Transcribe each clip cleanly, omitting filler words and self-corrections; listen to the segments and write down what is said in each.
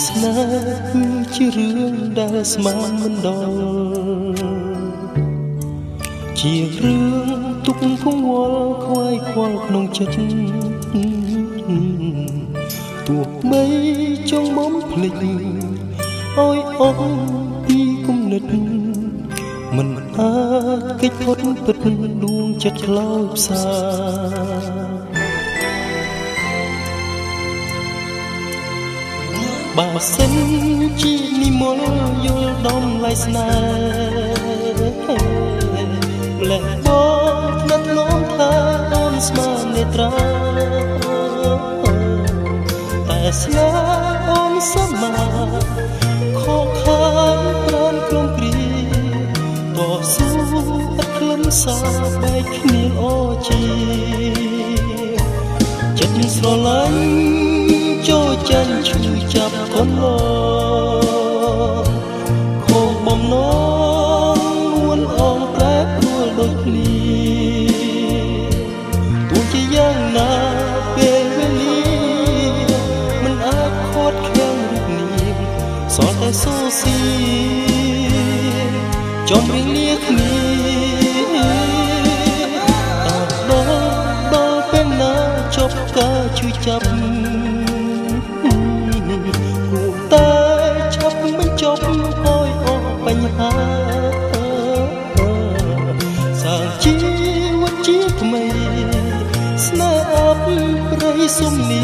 ស្នេហ៍ជារឿងដែលស្មានមិនដល់ជារឿងទុកកង្វល់ខ្វាយខ្វល់ក្នុងចិត្តទោះបីចង់បំភ្លេចឲ្យអស់ពីគំនិតមិនអាចគេចផុតពិតដួងចិត្តខ្លោចផ្សាបើសិនជានិមលយល់ដំឡៃស្នេហ៍លែកបងថ្នាក់នោមថាអូនស្មាននេត្រាតែស្នេហ៍អូនសមាខកខានប្រានក្រុមគ្រីតស៊ូអត់ខ្លឹមសារបែកគ្នាអូជាចិត្តស្រឡាញ់ចូលចាញ់ឈឺចាប់កូនឡខោបំណងនួនអងប្រែប្រួលដូចគ្នាទោះជាយ៉ាងណាពេលវេលាមិនអាចខាត់ខាំងរូបនាងសល់តែសូសៀចំរៀងលាគ្នាដល់ពេលណាចប់ការឈឺចាប់តែឈប់មិនចប់ឲ្យអស់បញ្ហាសាជីវិតជាថ្មីស្នេហ៍អបព្រៃសុំនី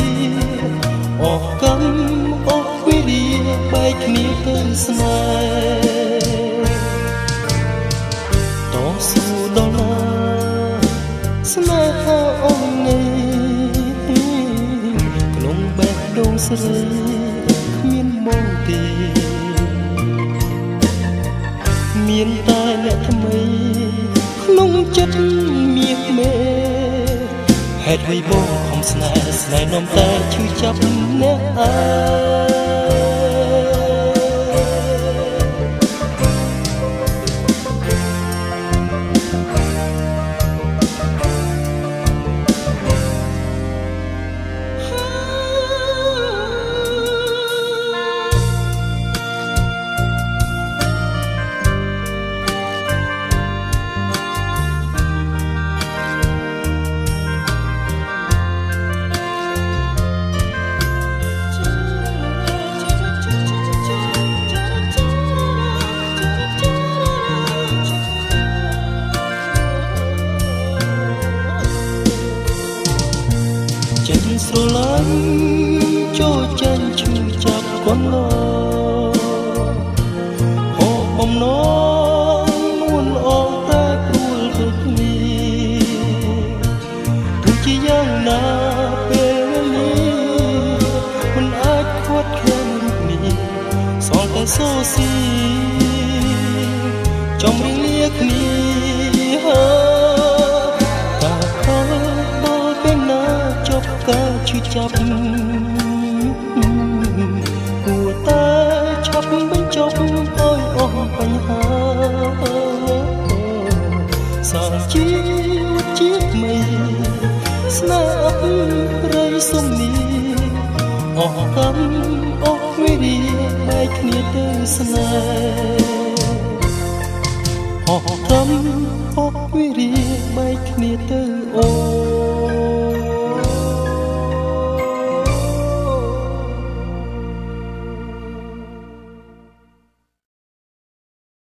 អស់កម្មអស់វិរិយបែកគ្នាទៅស្នេហ៍តស៊ូដល់ណាស្នេហាអូននេះក្នុងបែបដងស្រីមានតែអ្នកថ្មីក្នុងចិត្តមាសមេហេតុអ្វីបងខំស្នេហ៍នាំតែឈឺចាប់អ្នកឯចិត្តស្រឡាញ់ចូលចាញ់ឈឺចាប់កូនឡហូបបំណងនួនអងតែព្រួលដូចគ្នាទោះជាយ៉ាងណាពេលនេះមិនអាចខាត់ខាំងរូបនេះសល់តែសូសៀចំរៀងលាគ្នាការឈឺចាប់គួរតែឈប់បញ្ចប់ឲ្យអស់បញ្ហាសាជីវិតជាថ្មីស្នេហ៍ព្រៃសុំនីអស់កម្មអស់វិរិយបែកគ្នាទៅស្នេហ៍អស់កម្មអស់វិរិយបែកគ្នាទៅអូ